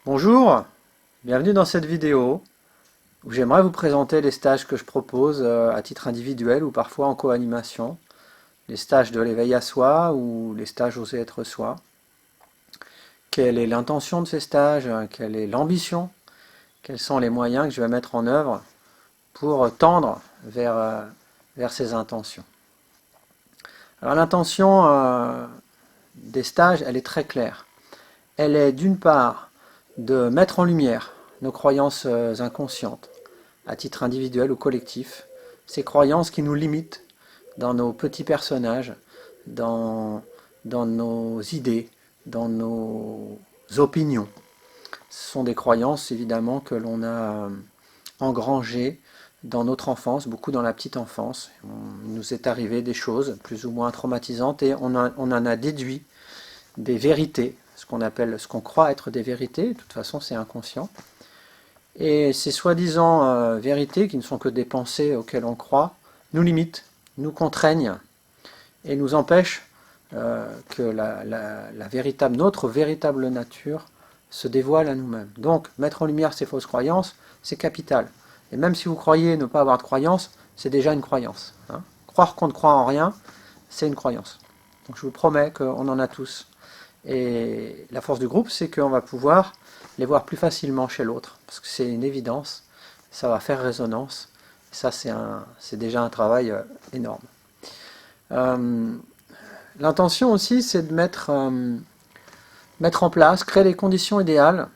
Bonjour, bienvenue dans cette vidéo où j'aimerais vous présenter les stages que je propose à titre individuel ou parfois en co-animation, les stages de l'éveil à soi ou les stages oser être soi. Quelle est l'intention de ces stages? Quelle est l'ambition? Quels sont les moyens que je vais mettre en œuvre pour tendre vers ces intentions? Alors l'intention des stages, elle est très claire. Elle est d'une part de mettre en lumière nos croyances inconscientes, à titre individuel ou collectif, ces croyances qui nous limitent dans nos petits personnages, dans, dans nos idées, dans nos opinions. Ce sont des croyances évidemment que l'on a engrangées dans notre enfance, beaucoup dans la petite enfance. Il nous est arrivé des choses plus ou moins traumatisantes et on en a déduit des vérités, ce qu'on croit être des vérités, de toute façon c'est inconscient. Et ces soi-disant vérités, qui ne sont que des pensées auxquelles on croit, nous limitent, nous contraignent et nous empêchent que notre véritable nature se dévoile à nous-mêmes. Donc, mettre en lumière ces fausses croyances, c'est capital. Et même si vous croyez ne pas avoir de croyance, c'est déjà une croyance. Hein. Croire qu'on ne croit en rien, c'est une croyance. Donc je vous promets qu'on en a tous. Et la force du groupe, c'est qu'on va pouvoir les voir plus facilement chez l'autre, parce que c'est une évidence, ça va faire résonance. Et ça, c'est déjà un travail énorme. Euh, L'intention aussi, c'est de mettre en place, créer les conditions idéales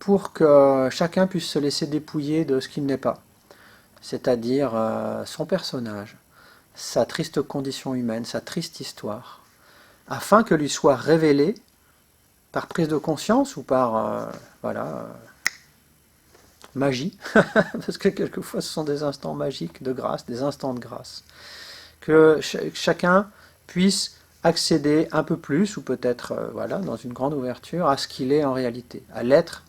pour que chacun puisse se laisser dépouiller de ce qu'il n'est pas, c'est-à-dire son personnage, sa triste condition humaine, sa triste histoire, afin que lui soit révélé par prise de conscience ou par magie, parce que quelquefois ce sont des instants magiques de grâce, des instants de grâce, que chacun puisse accéder un peu plus, ou peut-être dans une grande ouverture, à ce qu'il est en réalité, à l'être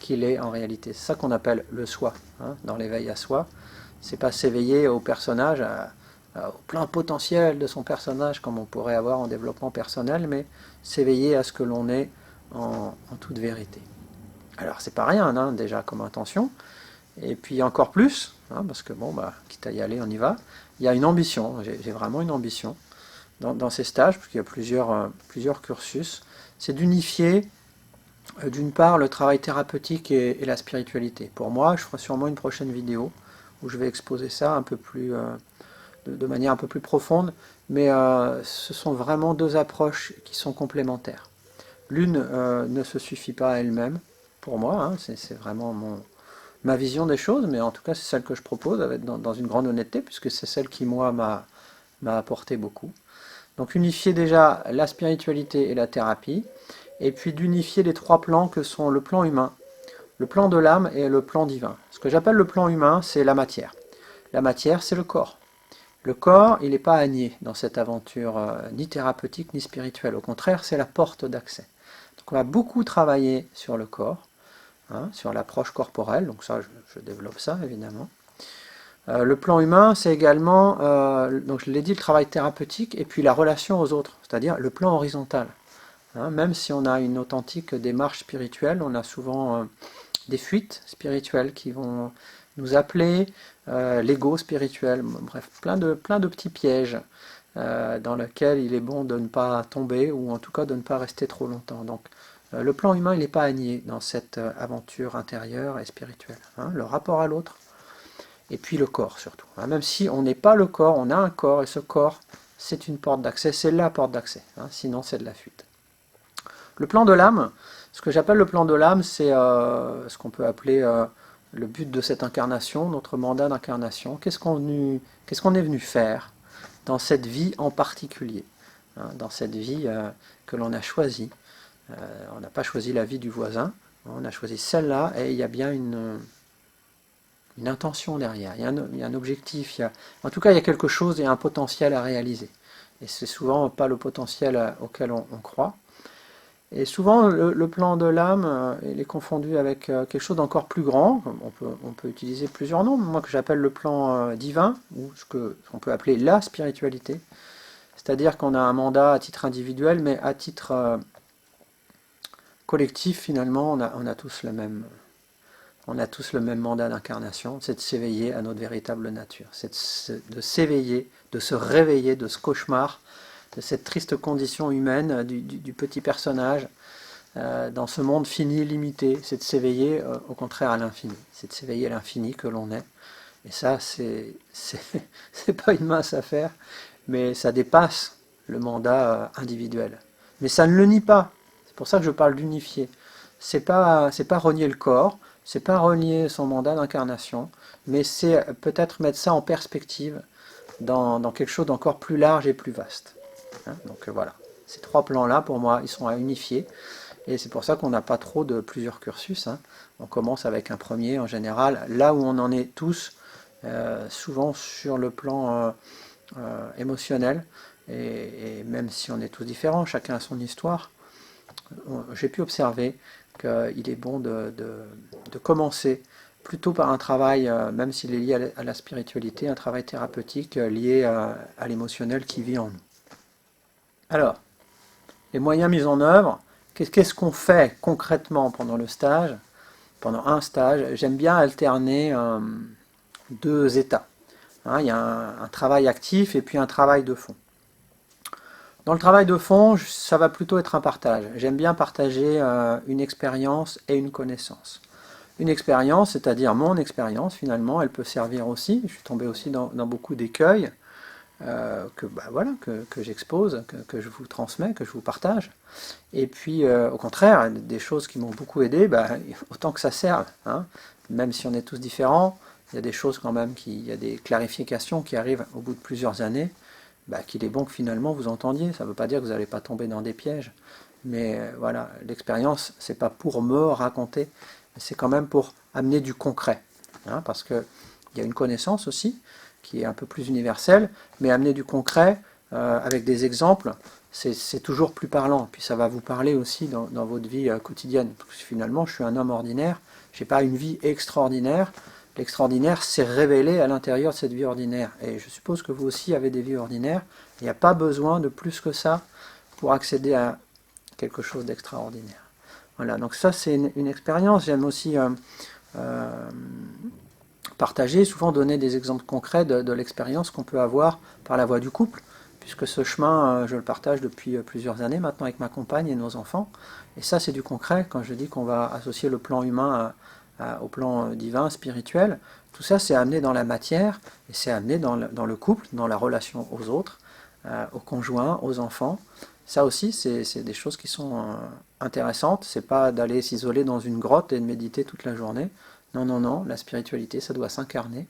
qu'il est en réalité. C'est ça qu'on appelle le soi, hein, dans l'éveil à soi. C'est pas s'éveiller au personnage, au plein potentiel de son personnage, comme on pourrait avoir en développement personnel, mais s'éveiller à ce que l'on est en toute vérité. Alors c'est pas rien hein, déjà comme intention, et puis encore plus, hein, parce que quitte à y aller, on y va. Il y a une ambition, j'ai vraiment une ambition dans ces stages, parce qu'il y a plusieurs cursus, c'est d'unifier d'une part le travail thérapeutique et la spiritualité. Pour moi, je ferai sûrement une prochaine vidéo où je vais exposer ça un peu plus, de manière un peu plus profonde, mais ce sont vraiment deux approches qui sont complémentaires. L'une ne se suffit pas à elle-même, pour moi, hein, c'est vraiment ma vision des choses, mais en tout cas c'est celle que je propose avec, dans une grande honnêteté, puisque c'est celle qui, moi, m'a apporté beaucoup. Donc unifier déjà la spiritualité et la thérapie, et puis d'unifier les trois plans que sont le plan humain, le plan de l'âme et le plan divin. Ce que j'appelle le plan humain, c'est la matière. La matière, c'est le corps. Le corps, il n'est pas à nier dans cette aventure ni thérapeutique ni spirituelle. Au contraire, c'est la porte d'accès. Donc on va beaucoup travailler sur le corps, hein, sur l'approche corporelle, donc ça, je développe ça évidemment. Le plan humain, c'est également, donc je l'ai dit, le travail thérapeutique et puis la relation aux autres, c'est-à-dire le plan horizontal. Hein, même si on a une authentique démarche spirituelle, on a souvent des fuites spirituelles qui vont nous appeler, l'ego spirituel, bref, plein de petits pièges dans lesquels il est bon de ne pas tomber ou en tout cas de ne pas rester trop longtemps. Donc le plan humain, il n'est pas à nier dans cette aventure intérieure et spirituelle. Hein, le rapport à l'autre et puis le corps surtout. Hein, même si on n'est pas le corps, on a un corps et ce corps, c'est une porte d'accès, c'est la porte d'accès. Hein, sinon, c'est de la fuite. Le plan de l'âme, ce que j'appelle le plan de l'âme, c'est ce qu'on peut appeler le but de cette incarnation, notre mandat d'incarnation. Qu'est-ce qu'on est venu faire dans cette vie en particulier, hein, dans cette vie que l'on a choisie. On n'a pas choisi la vie du voisin, on a choisi celle-là et il y a bien une intention derrière, il y a un objectif, en tout cas il y a quelque chose, il y a un potentiel à réaliser. Et c'est souvent pas le potentiel auquel on croit. Et souvent, le plan de l'âme, il est confondu avec quelque chose d'encore plus grand. On peut utiliser plusieurs noms, moi que j'appelle le plan divin, ou ce qu'on peut appeler la spiritualité. C'est-à-dire qu'on a un mandat à titre individuel, mais à titre collectif, finalement, on a tous le même mandat d'incarnation, c'est de s'éveiller à notre véritable nature, c'est de s'éveiller, de se réveiller de ce cauchemar, de cette triste condition humaine du petit personnage dans ce monde fini, limité, c'est de s'éveiller au contraire à l'infini, c'est de s'éveiller à l'infini que l'on est. Et ça, c'est pas une mince affaire, mais ça dépasse le mandat individuel. Mais ça ne le nie pas. C'est pour ça que je parle d'unifier. C'est pas renier le corps, c'est pas renier son mandat d'incarnation, mais c'est peut-être mettre ça en perspective dans quelque chose d'encore plus large et plus vaste. Hein, donc voilà. Ces trois plans-là, pour moi, ils sont à unifier. Et c'est pour ça qu'on n'a pas trop de plusieurs cursus. Hein. On commence avec un premier en général, là où on en est tous, souvent sur le plan émotionnel, et même si on est tous différents, chacun a son histoire, j'ai pu observer qu'il est bon de commencer plutôt par un travail, même s'il est lié à la spiritualité, un travail thérapeutique lié à l'émotionnel qui vit en nous. Alors, les moyens mis en œuvre, qu'est-ce qu'on fait concrètement pendant le stage? Pendant un stage, j'aime bien alterner deux états. Hein, il y a un travail actif et puis un travail de fond. Dans le travail de fond, ça va plutôt être un partage. J'aime bien partager une expérience et une connaissance. Une expérience, c'est-à-dire mon expérience, finalement, elle peut servir aussi. Je suis tombé aussi dans beaucoup d'écueils que j'expose, que je vous transmets, que je vous partage. Et puis, au contraire, des choses qui m'ont beaucoup aidé, autant que ça serve. Hein. Même si on est tous différents, il y a des choses quand même, il y a des clarifications qui arrivent au bout de plusieurs années, qu'il est bon que finalement vous entendiez. Ça ne veut pas dire que vous n'allez pas tomber dans des pièges. Mais voilà, l'expérience, c'est pas pour me raconter, mais c'est quand même pour amener du concret. Hein, parce qu'il y a une connaissance aussi, qui est un peu plus universelle, mais amener du concret avec des exemples, c'est toujours plus parlant. Puis ça va vous parler aussi dans votre vie quotidienne. Parce que finalement, je suis un homme ordinaire, je n'ai pas une vie extraordinaire. L'extraordinaire, c'est révélé à l'intérieur de cette vie ordinaire. Et je suppose que vous aussi avez des vies ordinaires. Il n'y a pas besoin de plus que ça pour accéder à quelque chose d'extraordinaire. Voilà, donc ça c'est une expérience. J'aime aussi partager, souvent donner des exemples concrets de l'expérience qu'on peut avoir par la voie du couple, puisque ce chemin, je le partage depuis plusieurs années maintenant avec ma compagne et nos enfants. Et ça c'est du concret, quand je dis qu'on va associer le plan humain au plan divin, spirituel. Tout ça, c'est amené dans la matière, et c'est amené dans le couple, dans la relation aux autres, aux conjoints, aux enfants. Ça aussi, c'est des choses qui sont intéressantes. C'est pas d'aller s'isoler dans une grotte et de méditer toute la journée. Non, non, non, la spiritualité, ça doit s'incarner.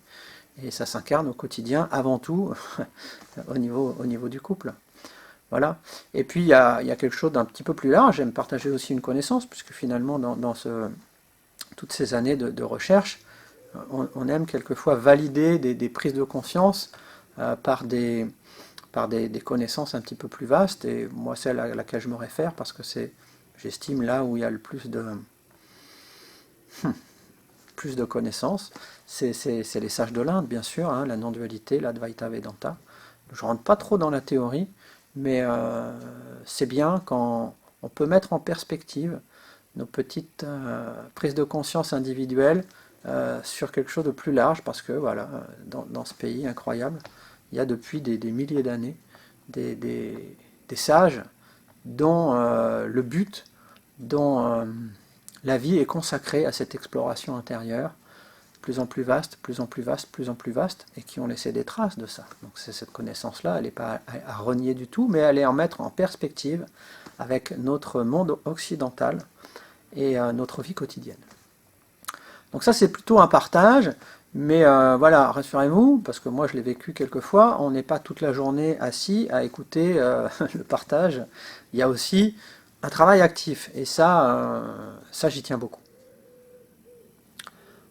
Et ça s'incarne au quotidien, avant tout, au niveau du couple. Voilà. Et puis, il y a quelque chose d'un petit peu plus large. J'aime partager aussi une connaissance, puisque finalement, dans toutes ces années de recherche, on aime quelquefois valider des prises de conscience par des connaissances un petit peu plus vastes, et moi celle à laquelle je me réfère, parce que j'estime là où il y a le plus de connaissances, c'est les sages de l'Inde, bien sûr, hein, la non-dualité, l'Advaita Vedanta. Je ne rentre pas trop dans la théorie, mais c'est bien quand on peut mettre en perspective nos petites prises de conscience individuelles sur quelque chose de plus large, parce que voilà, dans ce pays incroyable, il y a depuis des milliers d'années des sages dont le but, dont la vie est consacrée à cette exploration intérieure, plus en plus vaste, plus en plus vaste, plus en plus vaste, et qui ont laissé des traces de ça. Donc cette connaissance-là, elle n'est pas à renier du tout, mais elle est à mettre en perspective avec notre monde occidental et notre vie quotidienne. Donc ça, c'est plutôt un partage, mais voilà, rassurez-vous, parce que moi je l'ai vécu quelquefois, on n'est pas toute la journée assis à écouter le partage. Il y a aussi un travail actif, et ça j'y tiens beaucoup.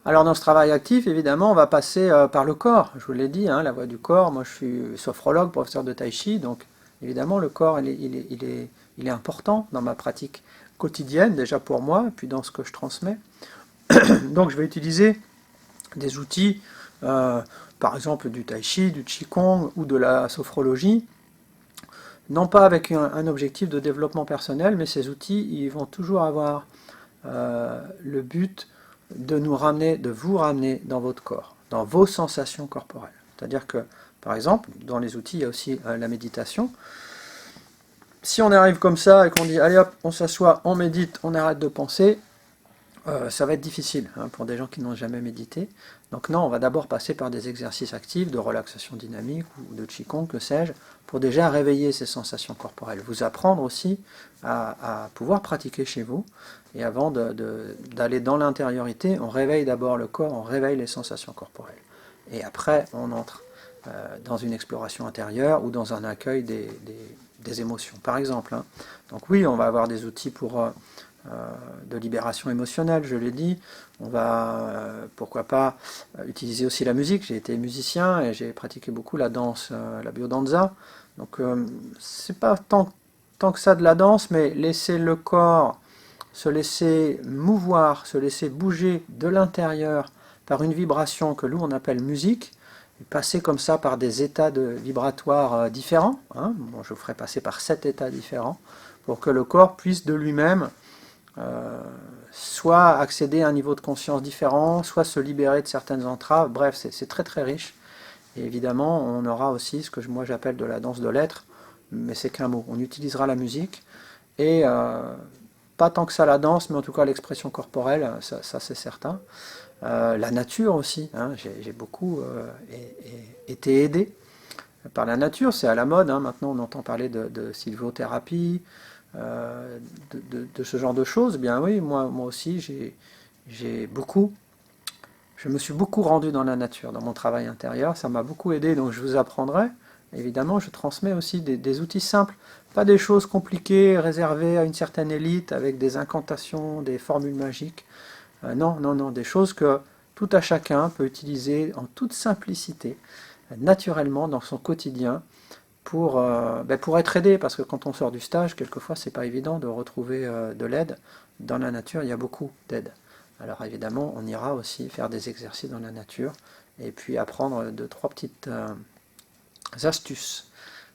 Alors dans ce travail actif, évidemment, on va passer par le corps. Je vous l'ai dit, hein, la voie du corps. Moi, je suis sophrologue, professeur de tai chi, donc évidemment, le corps, il est important dans ma pratique quotidienne, déjà pour moi, et puis dans ce que je transmets. Donc je vais utiliser des outils, par exemple du tai chi, du qigong ou de la sophrologie, non pas avec un objectif de développement personnel, mais ces outils, ils vont toujours avoir le but de nous ramener, de vous ramener dans votre corps, dans vos sensations corporelles. C'est-à-dire que, par exemple, dans les outils, il y a aussi la méditation. Si on arrive comme ça et qu'on dit, allez hop, on s'assoit, on médite, on arrête de penser, ça va être difficile pour des gens qui n'ont jamais médité. Donc non, on va d'abord passer par des exercices actifs de relaxation dynamique ou de Qigong, que sais-je, pour déjà réveiller ces sensations corporelles. Vous apprendre aussi à pouvoir pratiquer chez vous. Et avant d'aller dans l'intériorité, on réveille d'abord le corps, on réveille les sensations corporelles. Et après, on entre dans une exploration intérieure ou dans un accueil des émotions, par exemple. Donc oui, on va avoir des outils pour de libération émotionnelle, je l'ai dit. On va, pourquoi pas, utiliser aussi la musique. J'ai été musicien et j'ai pratiqué beaucoup la danse, la biodanza. Donc c'est pas tant que ça de la danse, mais laisser le corps se laisser mouvoir, se laisser bouger de l'intérieur par une vibration que nous on appelle musique, et passer comme ça par des états vibratoires différents. Bon, je vous ferai passer par 7 états différents pour que le corps puisse de lui-même soit accéder à un niveau de conscience différent, soit se libérer de certaines entraves. Bref, c'est très très riche. Et évidemment, on aura aussi ce que moi j'appelle de la danse de l'être, mais c'est qu'un mot. On utilisera la musique et pas tant que ça la danse, mais en tout cas l'expression corporelle, ça c'est certain. La nature aussi, j'ai beaucoup été aidé par la nature, c'est à la mode, maintenant on entend parler de sylvothérapie, de ce genre de choses. Eh bien oui, moi aussi je me suis beaucoup rendu dans la nature, dans mon travail intérieur, ça m'a beaucoup aidé, donc je vous apprendrai. Évidemment, je transmets aussi des outils simples, pas des choses compliquées, réservées à une certaine élite, avec des incantations, des formules magiques. Non, des choses que tout à chacun peut utiliser en toute simplicité, naturellement, dans son quotidien, pour être aidé, parce que quand on sort du stage, quelquefois, c'est pas évident de retrouver de l'aide. Dans la nature, il y a beaucoup d'aide. Alors évidemment, on ira aussi faire des exercices dans la nature, et puis apprendre 2-3 petites astuces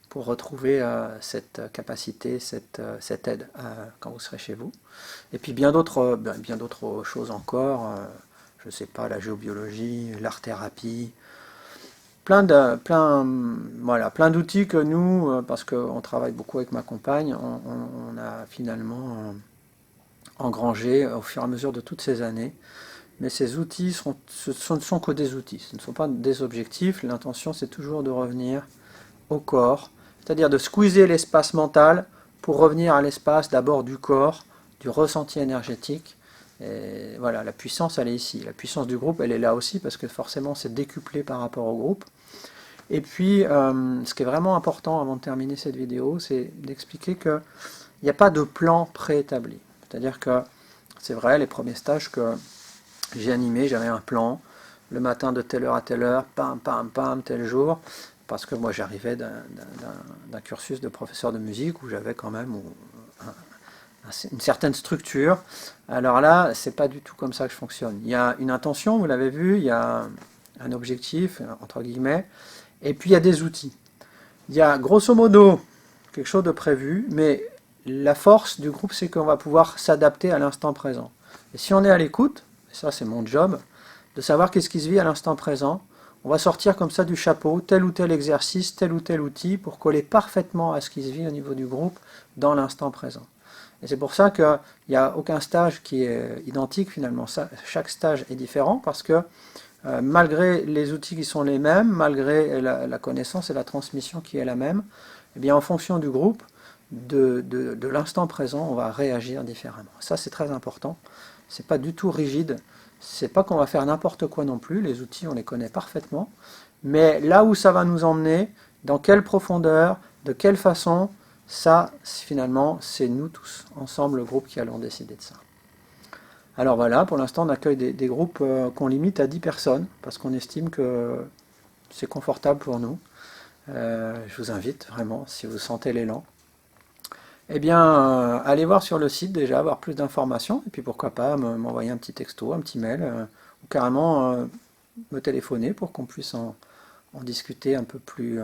pour retrouver cette capacité, cette aide quand vous serez chez vous. Et puis bien d'autres choses encore, je ne sais pas, la géobiologie, l'art-thérapie, plein d'outils que nous, parce qu'on travaille beaucoup avec ma compagne, on a finalement engrangé au fur et à mesure de toutes ces années. Mais ces outils, ce ne sont que des outils, ce ne sont pas des objectifs. L'intention, c'est toujours de revenir au corps, c'est-à-dire de squeezer l'espace mental pour revenir à l'espace d'abord du corps, du ressenti énergétique. Et voilà, la puissance, elle est ici. La puissance du groupe, elle est là aussi, parce que forcément, c'est décuplé par rapport au groupe. Et puis, ce qui est vraiment important avant de terminer cette vidéo, c'est d'expliquer qu'il n'y a pas de plan préétabli. C'est-à-dire que, c'est vrai, les premiers stages que j'ai animés, j'avais un plan, le matin de telle heure à telle heure, pam, pam, pam, tel jour, parce que moi j'arrivais d'un cursus de professeur de musique où j'avais quand même une certaine structure. Alors là, c'est pas du tout comme ça que je fonctionne. Il y a une intention, vous l'avez vu, il y a un objectif, entre guillemets, et puis il y a des outils. Il y a grosso modo quelque chose de prévu, mais la force du groupe, c'est qu'on va pouvoir s'adapter à l'instant présent. Et si on est à l'écoute, et ça c'est mon job, de savoir qu'est-ce qui se vit à l'instant présent, on va sortir comme ça du chapeau tel ou tel exercice, tel ou tel outil pour coller parfaitement à ce qui se vit au niveau du groupe dans l'instant présent. Et c'est pour ça qu'il n'y a aucun stage qui est identique finalement. Chaque stage est différent parce que malgré les outils qui sont les mêmes, malgré la connaissance et la transmission qui est la même, eh bien en fonction du groupe, de l'instant présent, on va réagir différemment. Ça c'est très important. C'est pas du tout rigide. C'est pas qu'on va faire n'importe quoi non plus. Les outils, on les connaît parfaitement. Mais là où ça va nous emmener, dans quelle profondeur, de quelle façon, ça, finalement, c'est nous tous, ensemble, le groupe, qui allons décider de ça. Alors voilà, pour l'instant, on accueille des groupes qu'on limite à 10 personnes, parce qu'on estime que c'est confortable pour nous. Je vous invite vraiment, si vous sentez l'élan, eh bien, allez voir sur le site déjà, avoir plus d'informations, et puis pourquoi pas m'envoyer un petit texto, un petit mail, ou carrément me téléphoner pour qu'on puisse en discuter un peu plus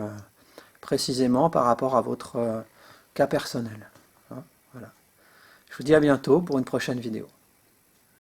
précisément par rapport à votre cas personnel. Hein, voilà. Je vous dis à bientôt pour une prochaine vidéo.